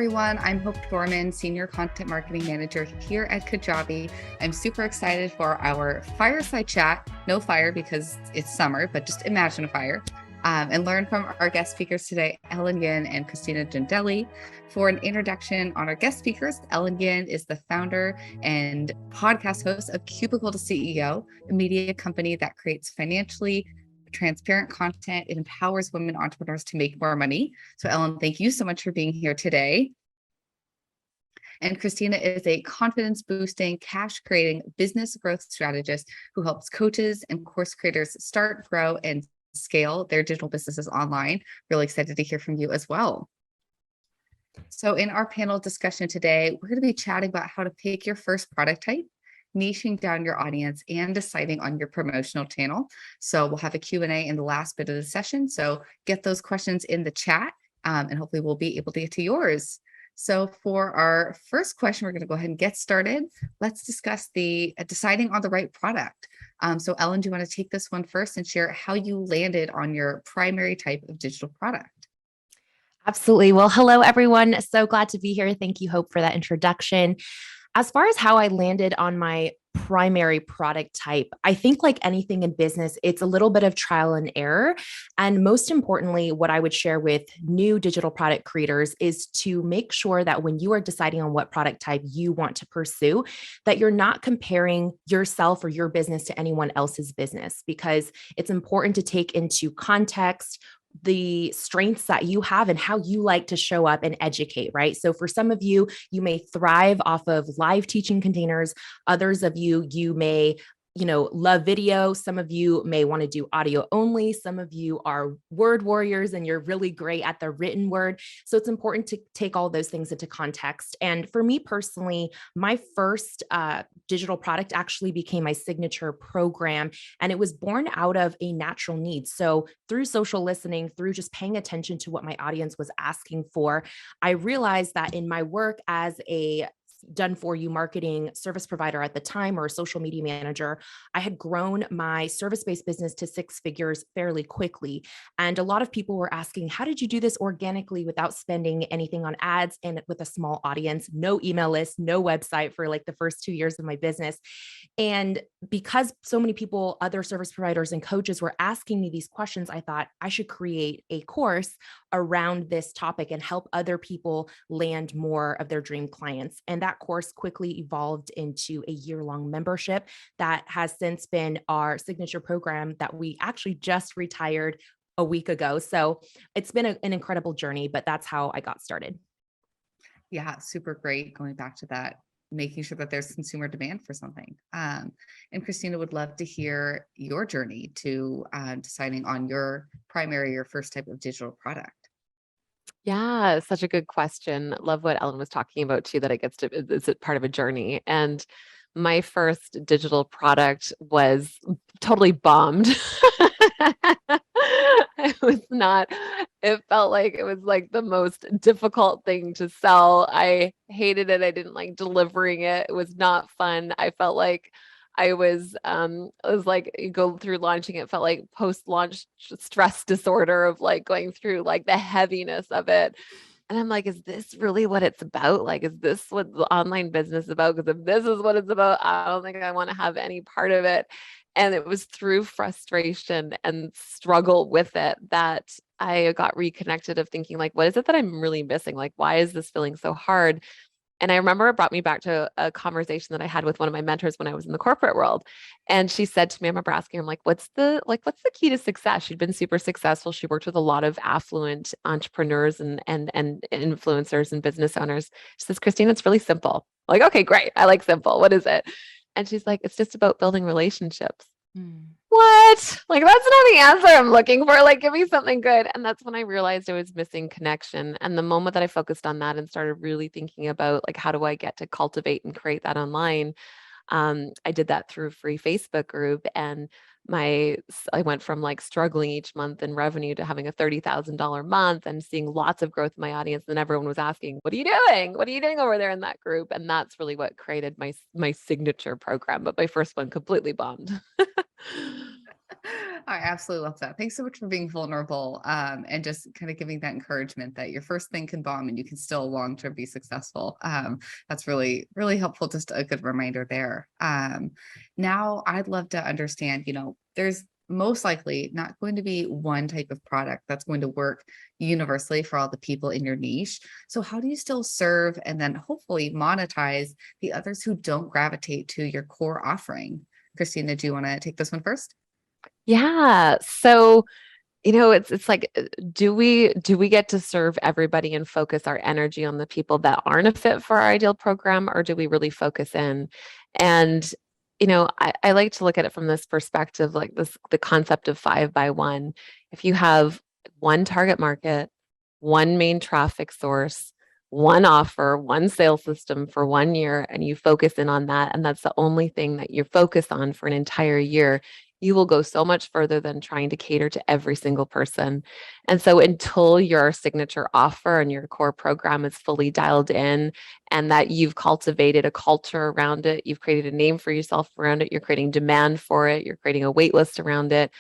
everyone. I'm Hope Dorman, Senior Content Marketing Manager here at Kajabi. I'm super excited for our fireside chat. No fire because it's summer, but just imagine a fire. And learn from our guest speakers today, Ellen Yin and Christina Jandali. For an introduction on our guest speakers, Ellen Yin is the founder and podcast host of Cubicle to CEO, a media company that creates financially transparent content. It empowers women entrepreneurs to make more money. So Ellen, thank you so much for being here today. And Christina is a confidence boosting, cash creating business growth strategist who helps coaches and course creators start, grow, and scale their digital businesses online. Really excited to hear from you as well. So in our panel discussion today, we're going to be chatting about how to pick your first product type, niching down your audience, and deciding on your promotional channel. So we'll have a Q&A in the last bit of the session. So get those questions in the chat, and hopefully we'll be able to get to yours. So for our first question, we're going to go ahead and get started. Let's discuss the deciding on the right product. So Ellen, do you want to take this one first and share how you landed on your primary type of digital product? Absolutely. Well, hello, everyone. So glad to be here. Thank you, Hope, for that introduction. As far as how I landed on my primary product type, I think like anything in business, it's a little bit of trial and error. And most importantly, what I would share with new digital product creators is to make sure that when you are deciding on what product type you want to pursue, that you're not comparing yourself or your business to anyone else's business, because it's important to take into context the strengths that you have and how you like to show up and educate, right? So for some of you, you may thrive off of live teaching containers. Others of you, you may love video. Some of you may want to do audio only. Some of you are word warriors and you're really great at the written word. So it's important to take all those things into context. And for me personally, my first digital product actually became my signature program, and it was born out of a natural need. So through social listening, through just paying attention to what my audience was asking for, I realized that in my work as a done for you marketing service provider at the time, or a social media manager, I had grown my service-based business to 6 figures fairly quickly. And a lot of people were asking, how did you do this organically without spending anything on ads and with a small audience, no email list, no website for like the first 2 years of my business? And because so many people, other service providers and coaches were asking me these questions, I thought I should create a course around this topic and help other people land more of their dream clients. And that course quickly evolved into a year-long membership that has since been our signature program that we actually just retired a week ago. So it's been an incredible journey, but that's how I got started. Yeah, super great. Going back to that, making sure that there's consumer demand for something. And Christina, would love to hear your journey to deciding on your primary or first type of digital product. Yeah, such a good question. Love what Ellen was talking about too, that it gets to, it's a part of a journey. And my first digital product was totally bombed. It felt like it was like the most difficult thing to sell. I hated it. I didn't like delivering it. It was not fun. I felt like it was like you go through launching, it felt like post-launch stress disorder of like going through like the heaviness of it. And I'm like, is this really what it's about? Like, is this what the online business is about? Because if this is what it's about, I don't think I want to have any part of it. And it was through frustration and struggle with it that I got reconnected of thinking like, what is it that I'm really missing? Like, why is this feeling so hard? And I remember it brought me back to a conversation that I had with one of my mentors when I was in the corporate world. And she said to me, I remember asking her, like, what's the key to success? She'd been super successful. She worked with a lot of affluent entrepreneurs and influencers and business owners. She says, Christina, it's really simple. I'm like, okay, great. I like simple. What is it? And she's like, it's just about building relationships. What? Like, that's not the answer I'm looking for. Like, give me something good. And that's when I realized I was missing connection. And the moment that I focused on that and started really thinking about like, how do I get to cultivate and create that online? I did that through a free Facebook group, and I went from like struggling each month in revenue to having a $30,000 month and seeing lots of growth in my audience. And everyone was asking, what are you doing? What are you doing over there in that group? And that's really what created my signature program. But my first one completely bombed. I absolutely love that. Thanks so much for being vulnerable, and just kind of giving that encouragement that your first thing can bomb and you can still long term be successful. That's really, really helpful. Just a good reminder there. Now, I'd love to understand, there's most likely not going to be one type of product that's going to work universally for all the people in your niche. So, how do you still serve and then hopefully monetize the others who don't gravitate to your core offering? Christina, do you want to take this one first? Yeah. So, it's like, do we get to serve everybody and focus our energy on the people that aren't a fit for our ideal program, or do we really focus in? And, I like to look at it from this perspective, like the concept of 5 by 1. If you have one target market, one main traffic source, one offer, one sales system for 1 year, and you focus in on that, and that's the only thing that you're focused on for an entire year, you will go so much further than trying to cater to every single person. And so until your signature offer and your core program is fully dialed in, and that you've cultivated a culture around it, you've created a name for yourself around it, you're creating demand for it, you're creating a wait list around it,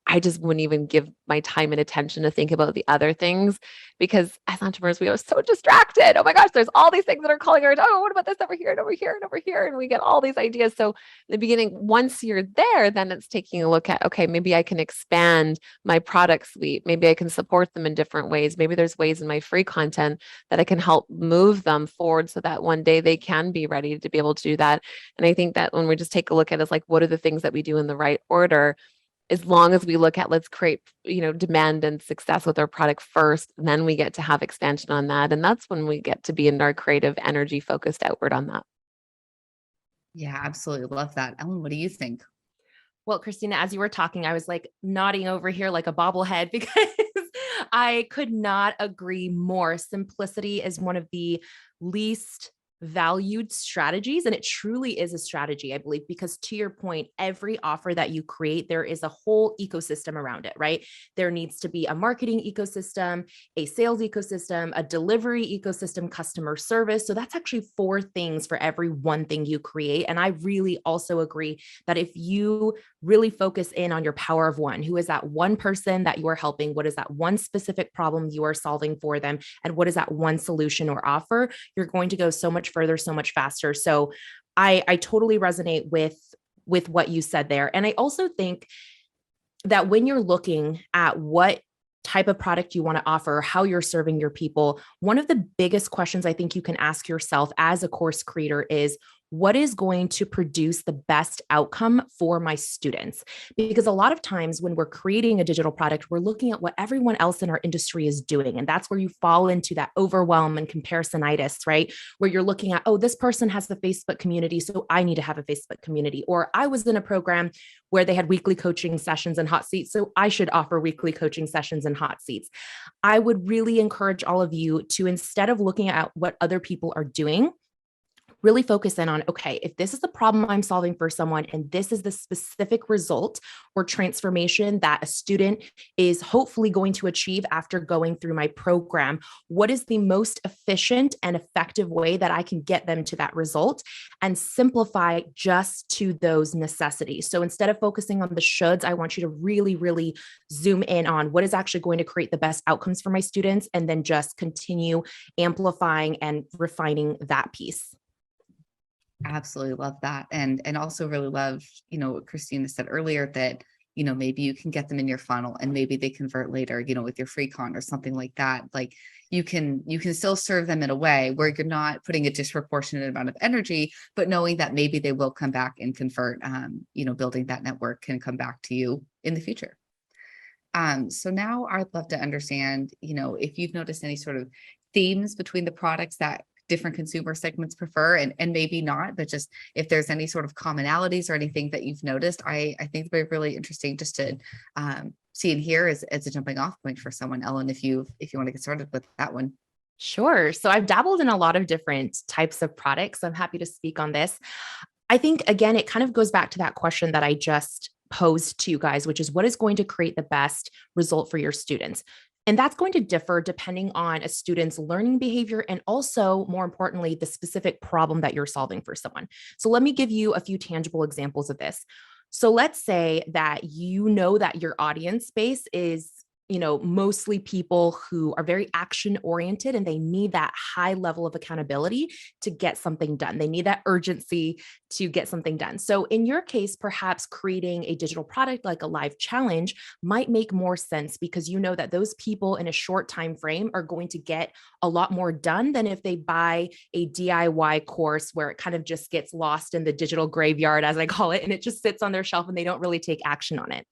I just wouldn't even give my time and attention to think about the other things, because as entrepreneurs, we are so distracted. Oh my gosh, there's all these things that are calling our, oh, what about this over here and over here and over here? And we get all these ideas. So in the beginning, once you're there, then it's taking a look at, okay, maybe I can expand my product suite. Maybe I can support them in different ways. Maybe there's ways in my free content that I can help move them forward so that one day they can be ready to be able to do that. And I think that when we just take a look at it, it's like, what are the things that we do in the right order? As long as we look at, let's create, demand and success with our product first, and then we get to have expansion on that. And that's when we get to be in our creative energy focused outward on that. Yeah, absolutely love that. Ellen, what do you think? Well, Christina, as you were talking, I was like nodding over here like a bobblehead because I could not agree more. Simplicity is one of the least valued strategies. And it truly is a strategy, I believe, because to your point, every offer that you create, there is a whole ecosystem around it, right? There needs to be a marketing ecosystem, a sales ecosystem, a delivery ecosystem, customer service. So that's actually 4 things for every one thing you create. And I really also agree that if you really focus in on your power of one, who is that one person that you are helping? What is that one specific problem you are solving for them? And what is that one solution or offer? You're going to go so much further, so much faster. So I totally resonate with what you said there. And I also think that when you're looking at what type of product you want to offer, how you're serving your people, one of the biggest questions I think you can ask yourself as a course creator is, what is going to produce the best outcome for my students? Because a lot of times when we're creating a digital product, we're looking at what everyone else in our industry is doing. And that's where you fall into that overwhelm and comparisonitis, right? Where you're looking at, oh, this person has a Facebook community, so I need to have a Facebook community. Or I was in a program where they had weekly coaching sessions and hot seats, so I should offer weekly coaching sessions and hot seats. I would really encourage all of you to, instead of looking at what other people are doing, really focus in on, okay, if this is the problem I'm solving for someone, and this is the specific result or transformation that a student is hopefully going to achieve after going through my program, what is the most efficient and effective way that I can get them to that result, and simplify just to those necessities. So instead of focusing on the shoulds, I want you to really, really zoom in on what is actually going to create the best outcomes for my students, and then just continue amplifying and refining that piece. Absolutely love that. And also really love, what Christina said earlier that, maybe you can get them in your funnel and maybe they convert later, with your free con or something like that. Like you can still serve them in a way where you're not putting a disproportionate amount of energy, but knowing that maybe they will come back and convert, building that network can come back to you in the future. So now I'd love to understand, if you've noticed any sort of themes between the products that different consumer segments prefer, and maybe not, but just if there's any sort of commonalities or anything that you've noticed, I think it'd be really interesting just to see and hear as a jumping off point for someone. Ellen, if you want to get started with that one. Sure. So I've dabbled in a lot of different types of products. I'm happy to speak on this. I think, again, it kind of goes back to that question that I just posed to you guys, which is what is going to create the best result for your students? And that's going to differ depending on a student's learning behavior and also, more importantly, the specific problem that you're solving for someone. So let me give you a few tangible examples of this. So let's say that you know that your audience base is, mostly people who are very action oriented and they need that high level of accountability to get something done. They need that urgency to get something done. So in your case, perhaps creating a digital product like a live challenge might make more sense because you know that those people in a short time frame are going to get a lot more done than if they buy a DIY course where it kind of just gets lost in the digital graveyard, as I call it, and it just sits on their shelf and they don't really take action on it.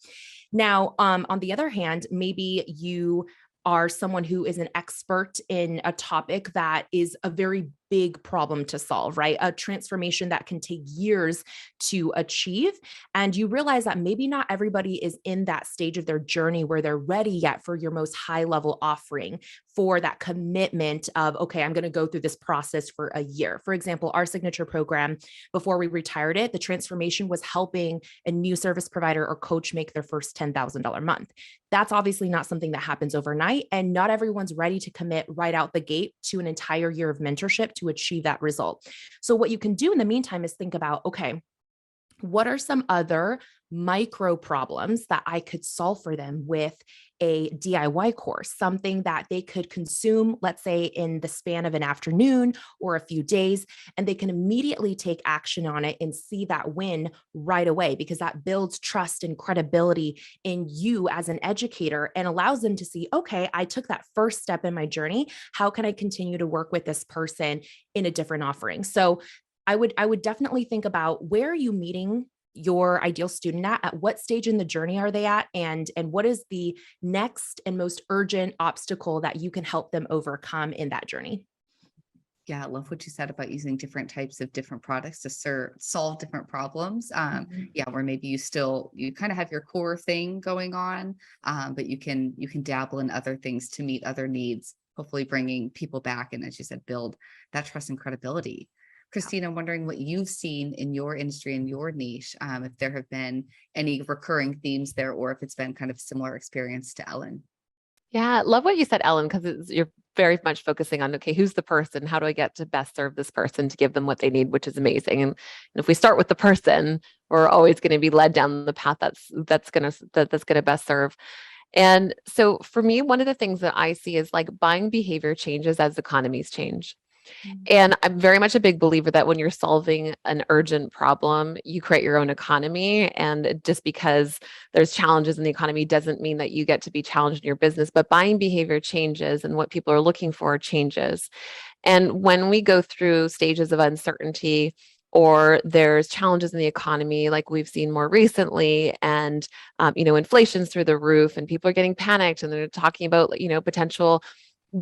Now, on the other hand, maybe you are someone who is an expert in a topic that is a very big problem to solve, right? A transformation that can take years to achieve. And you realize that maybe not everybody is in that stage of their journey where they're ready yet for your most high level offering, for that commitment of, okay, I'm going to go through this process for a year. For example, our signature program, before we retired it, the transformation was helping a new service provider or coach make their first $10,000 month. That's obviously not something that happens overnight, and not everyone's ready to commit right out the gate to an entire year of mentorship to achieve that result. So what you can do in the meantime is think about, okay, what are some other micro problems that I could solve for them with a DIY course, something that they could consume, let's say in the span of an afternoon or a few days, and they can immediately take action on it and see that win right away, because that builds trust and credibility in you as an educator and allows them to see, okay, I took that first step in my journey. How can I continue to work with this person in a different offering? So I would definitely think about, where are you meeting your ideal student at what stage in the journey are they at? And what is the next and most urgent obstacle that you can help them overcome in that journey? Yeah, I love what you said about using different types of different products to solve different problems. Yeah, where maybe you kind of have your core thing going on, but you can dabble in other things to meet other needs, hopefully bringing people back. And as you said, build that trust and credibility. Christina, I'm wondering what you've seen in your industry and your niche, if there have been any recurring themes there, or if it's been kind of similar experience to Ellen. Yeah, love what you said, Ellen, because you're very much focusing on, okay, who's the person? How do I get to best serve this person to give them what they need, which is amazing. And if we start with the person, we're always going to be led down the path that's going to best serve. And so for me, one of the things that I see is like buying behavior changes as economies change. And I'm very much a big believer that when you're solving an urgent problem, you create your own economy. And just because there's challenges in the economy doesn't mean that you get to be challenged in your business, but buying behavior changes and what people are looking for changes. And when we go through stages of uncertainty, or there's challenges in the economy, like we've seen more recently, and inflation's through the roof, and people are getting panicked, and they're talking about potential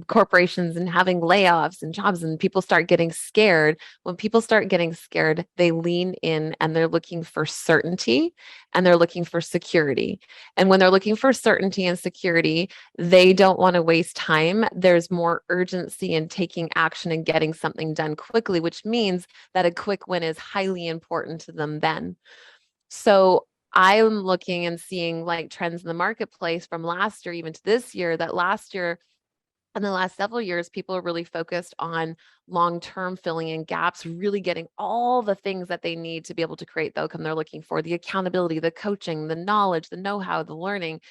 corporations and having layoffs and jobs, and people start getting scared. When people start getting scared, they lean in and they're looking for certainty and they're looking for security. And when they're looking for certainty and security, they don't want to waste time. There's more urgency in taking action and getting something done quickly, which means that a quick win is highly important to them then. So I'm looking and seeing like trends in the marketplace from last year, even to this year, that last year, in the last several years, people are really focused on long-term filling in gaps, really getting all the things that they need to be able to create the outcome they're looking for: the accountability, the coaching, the knowledge, the know-how, the learning.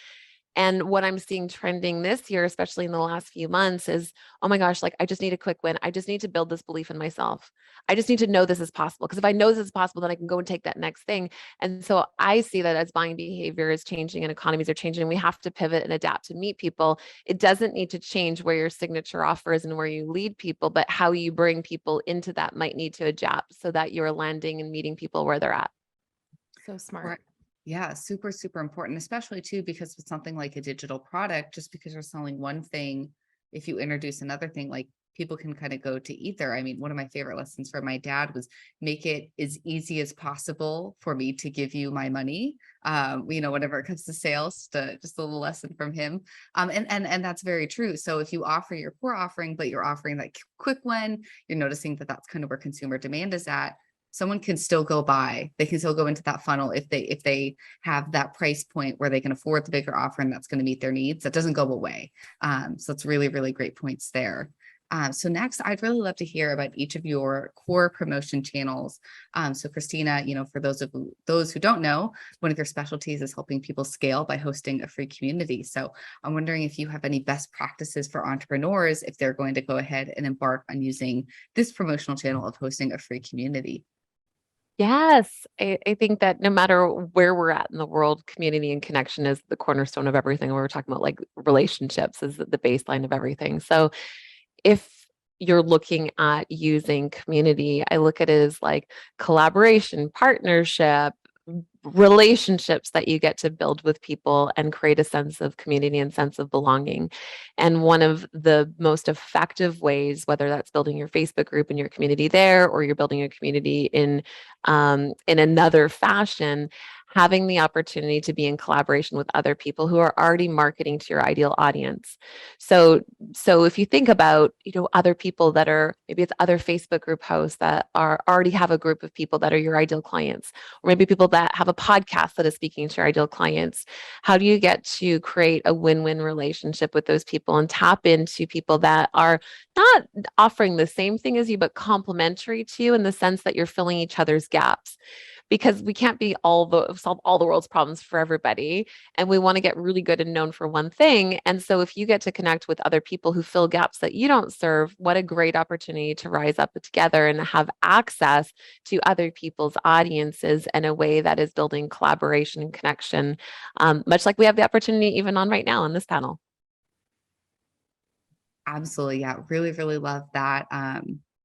And what I'm seeing trending this year, especially in the last few months, is, oh my gosh, like I just need a quick win. I just need to build this belief in myself. I just need to know this is possible. Because if I know this is possible, then I can go and take that next thing. And so I see that as buying behavior is changing and economies are changing, and we have to pivot and adapt to meet people. It doesn't need to change where your signature offer is and where you lead people, but how you bring people into that might need to adapt so that you're landing and meeting people where they're at. So smart. Right. Yeah, super, super important, especially too, because with something like a digital product, just because you're selling one thing, if you introduce another thing, like people can kind of go to either. I mean, one of my favorite lessons from my dad was, make it as easy as possible for me to give you my money. Whenever it comes to sales, just a little lesson from him. And that's very true. So if you offer your core offering, but you're offering that quick one, you're noticing that that's kind of where consumer demand is at. Someone can still go buy. They can still go into that funnel if they have that price point where they can afford the bigger offer and that's going to meet their needs. That doesn't go away. So it's really, really great points there. So next, I'd really love to hear about each of your core promotion channels. So Christina, for those who don't know, one of your specialties is helping people scale by hosting a free community. So I'm wondering if you have any best practices for entrepreneurs if they're going to go ahead and embark on using this promotional channel of hosting a free community. Yes, I think that no matter where we're at in the world, community and connection is the cornerstone of everything. We were talking about like relationships is the baseline of everything. So if you're looking at using community, I look at it as like collaboration, partnership, relationships that you get to build with people and create a sense of community and sense of belonging. And one of the most effective ways, whether that's building your Facebook group and your community there, or you're building a community in another fashion, having the opportunity to be in collaboration with other people who are already marketing to your ideal audience. So if you think about, other people that are, maybe it's other Facebook group hosts that are already have a group of people that are your ideal clients, or maybe people that have a podcast that is speaking to your ideal clients. How do you get to create a win-win relationship with those people and tap into people that are not offering the same thing as you, but complementary to you in the sense that you're filling each other's gaps? Because we can't solve all the world's problems for everybody, and we want to get really good and known for one thing. And so if you get to connect with other people who fill gaps that you don't serve, what a great opportunity to rise up together and have access to other people's audiences in a way that is building collaboration and connection, much like we have the opportunity even on right now on this panel. Absolutely. Yeah. Really, really love that.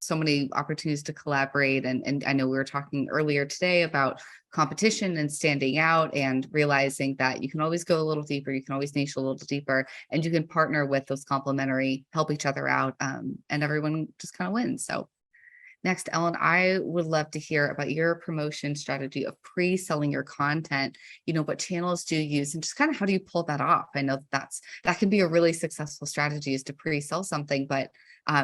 So many opportunities to collaborate. And I know we were talking earlier today about competition and standing out and realizing that you can always go a little deeper. You can always niche a little deeper, and you can partner with those complementary, help each other out, and everyone just kind of wins. So next, Ellen, I would love to hear about your promotion strategy of pre-selling your content. What channels do you use, and just kind of how do you pull that off? I know that can be a really successful strategy, is to pre-sell something, but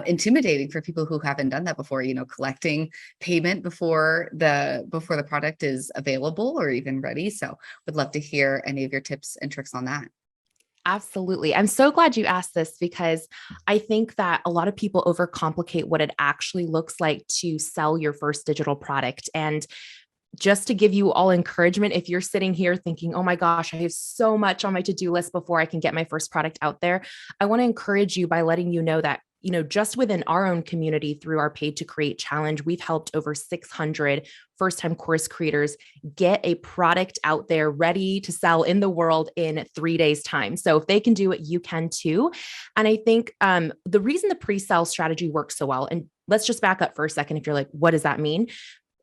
intimidating for people who haven't done that before. Collecting payment before the product is available or even ready. So, would love to hear any of your tips and tricks on that. Absolutely. I'm so glad you asked this, because I think that a lot of people overcomplicate what it actually looks like to sell your first digital product. And just to give you all encouragement, if you're sitting here thinking, oh my gosh, I have so much on my to-do list before I can get my first product out there, I want to encourage you by letting you know that just within our own community through our Paid to Create challenge, we've helped over 600 first-time course creators get a product out there ready to sell in the world in 3 days' time. So if they can do it, you can too. And I think the reason the pre-sale strategy works so well, and let's just back up for a second. If you're like, what does that mean?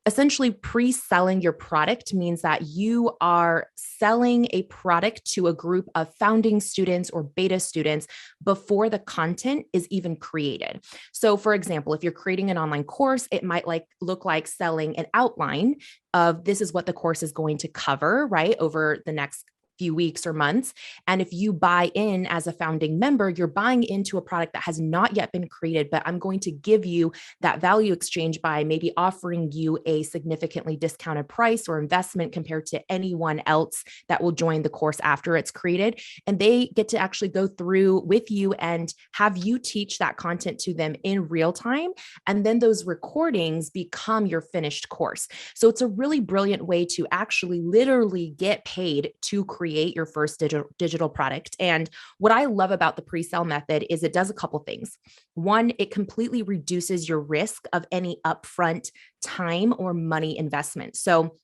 Essentially, pre-selling your product means that you are selling a product to a group of founding students or beta students before the content is even created. So for example, if you're creating an online course, it might look like selling an outline of this is what the course is going to cover, right, over the next few weeks or months. And if you buy in as a founding member, you're buying into a product that has not yet been created, but I'm going to give you that value exchange by maybe offering you a significantly discounted price or investment compared to anyone else that will join the course after it's created. And they get to actually go through with you and have you teach that content to them in real time. And then those recordings become your finished course. So it's a really brilliant way to actually literally get paid to create your first digital product. And what I love about the pre-sale method is it does a couple things. One, it completely reduces your risk of any upfront time or money investment. So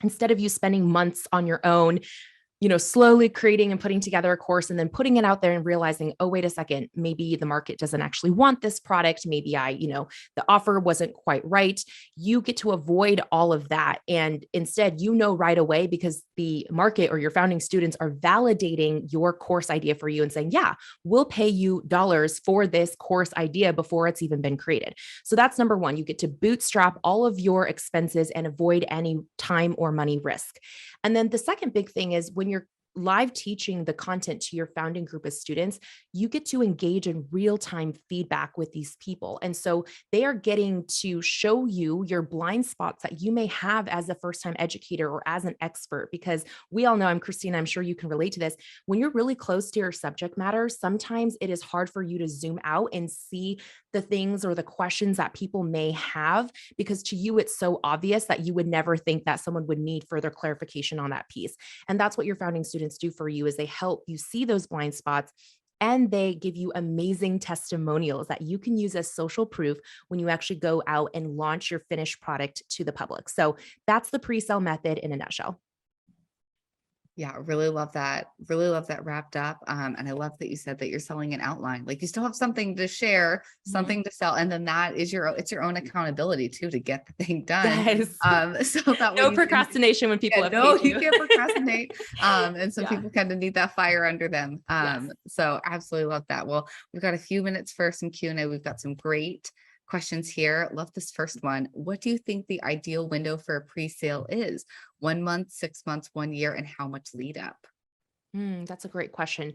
instead of you spending months on your own, slowly creating and putting together a course and then putting it out there and realizing, oh, wait a second, maybe the market doesn't actually want this product. Maybe the offer wasn't quite right. You get to avoid all of that. And instead, right away, because the market or your founding students are validating your course idea for you and saying, yeah, we'll pay you dollars for this course idea before it's even been created. So that's number one. You get to bootstrap all of your expenses and avoid any time or money risk. And then the second big thing is when you're live teaching the content to your founding group of students, you get to engage in real-time feedback with these people. And so they are getting to show you your blind spots that you may have as a first-time educator or as an expert, because we all know, I'm Christina, I'm sure you can relate to this. When you're really close to your subject matter, sometimes it is hard for you to zoom out and see the things or the questions that people may have, because to you, it's so obvious that you would never think that someone would need further clarification on that piece. And that's what your founding students do for you, is they help you see those blind spots, and they give you amazing testimonials that you can use as social proof when you actually go out and launch your finished product to the public. So that's the pre-sale method in a nutshell. Yeah, really love that. Really love that wrapped up. And I love that you said that you're selling an outline. Like you still have something to share, something to sell, and then that is it's your own accountability too, to get the thing done. Yes. So that way No you procrastination when people have no, paid you can't procrastinate. And some Yeah. people kind of need that fire under them. Yes. So absolutely love that. Well, we've got a few minutes for some Q&A. We've got some great questions here. Love this first one. What do you think the ideal window for a pre-sale is? 1 month, 6 months, 1 year, and how much lead up? That's a great question.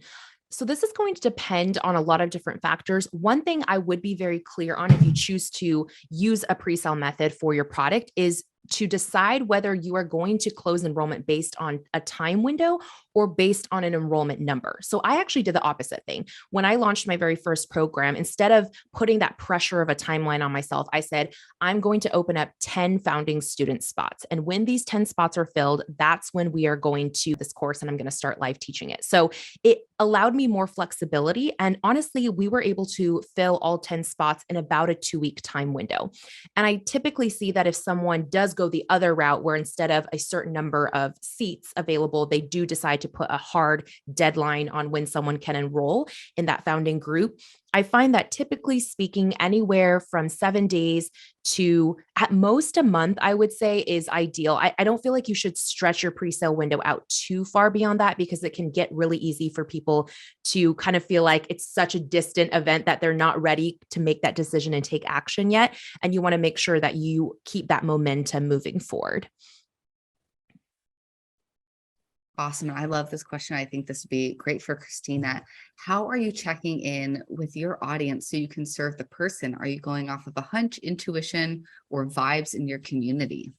So this is going to depend on a lot of different factors. One thing I would be very clear on, if you choose to use a pre-sale method for your product, is to decide whether you are going to close enrollment based on a time window or based on an enrollment number. So I actually did the opposite thing. When I launched my very first program, instead of putting that pressure of a timeline on myself, I said, I'm going to open up 10 founding student spots. And when these 10 spots are filled, that's when we are going to this course and I'm going to start live teaching it. So it allowed me more flexibility. And honestly, we were able to fill all 10 spots in about a 2-week time window. And I typically see that if someone does go the other route, where instead of a certain number of seats available, they do decide to put a hard deadline on when someone can enroll in that founding group, I find that typically speaking, anywhere from 7 days to at most a month, I would say, is ideal. I don't feel like you should stretch your pre-sale window out too far beyond that, because it can get really easy for people to kind of feel like it's such a distant event that they're not ready to make that decision and take action yet. And you want to make sure that you keep that momentum moving forward. Awesome. I love this question. I think this would be great for Christina. How are you checking in with your audience so you can serve the person? Are you going off of a hunch, intuition, or vibes in your community?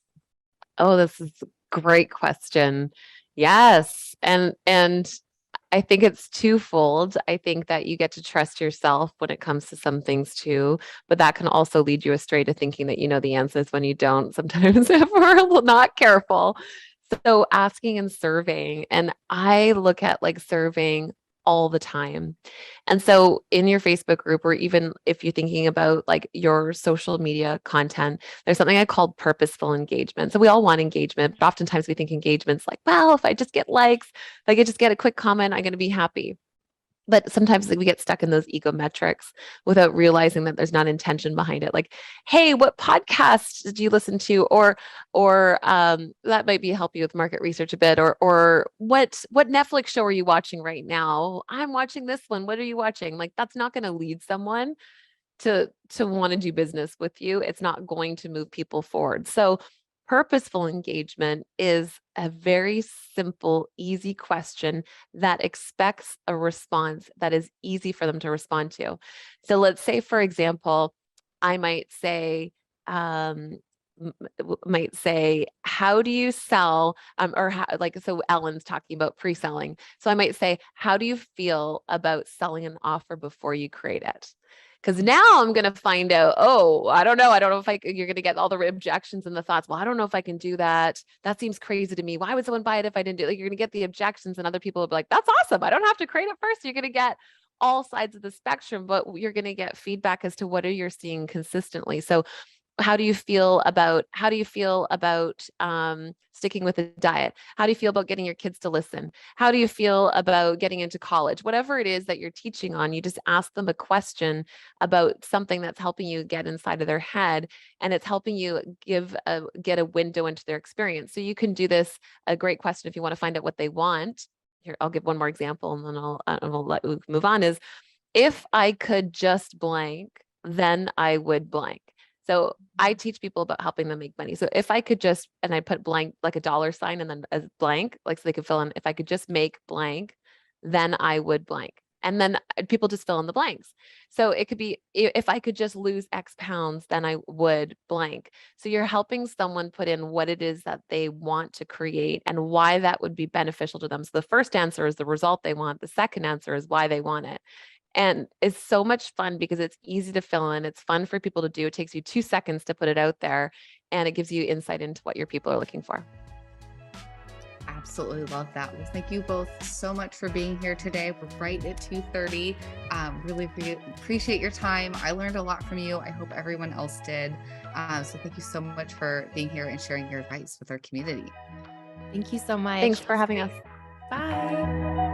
Oh, this is a great question. Yes. And I think it's twofold. I think that you get to trust yourself when it comes to some things too, but that can also lead you astray to thinking that you know the answers when you don't, sometimes if we're not careful. So asking and surveying, and I look at like surveying all the time. And so in your Facebook group, or even if you're thinking about like your social media content, there's something I call purposeful engagement. So we all want engagement, but oftentimes we think engagement's like, well, if I just get likes, if I could just get a quick comment, I'm going to be happy. But sometimes we get stuck in those ego metrics without realizing that there's not intention behind it. Like, hey, what podcast did you listen to? Or that might be help you with market research a bit. Or what Netflix show are you watching right now? I'm watching this one. What are you watching? Like, that's not going to lead someone to want to do business with you. It's not going to move people forward. So purposeful engagement is a very simple, easy question that expects a response that is easy for them to respond to. So let's say, for example, I might say, how do you sell, so Ellen's talking about pre-selling. So I might say, how do you feel about selling an offer before you create it? Because now I'm going to find out, I don't know if you're going to get all the objections and the thoughts. Well, I don't know if I can do that. That seems crazy to me. Why would someone buy it if I didn't do it? Like, you're going to get the objections, and other people will be like, that's awesome. I don't have to create it first. You're going to get all sides of the spectrum, but you're going to get feedback as to what are you seeing consistently. So how do you feel about sticking with a diet? How do you feel about getting your kids to listen? How do you feel about getting into college? Whatever it is that you're teaching on, you just ask them a question about something that's helping you get inside of their head, and it's helping you get a window into their experience. So you can do this, a great question if you want to find out what they want. Here, I'll give one more example, and then we'll let you move on. Is, if I could just blank, then I would blank. So I teach people about helping them make money. So if I could just, and I put blank, like a dollar sign and then a blank, like so they could fill in, if I could just make blank, then I would blank. And then people just fill in the blanks. So it could be, if I could just lose X pounds, then I would blank. So you're helping someone put in what it is that they want to create and why that would be beneficial to them. So the first answer is the result they want. The second answer is why they want it. And it's so much fun because it's easy to fill in. It's fun for people to do. It takes you 2 seconds to put it out there, and it gives you insight into what your people are looking for. Absolutely love that. Well, thank you both so much for being here today. We're right at 2:30. Really appreciate your time. I learned a lot from you. I hope everyone else did. So thank you so much for being here and sharing your advice with our community. Thank you so much. Thanks for having us. Bye.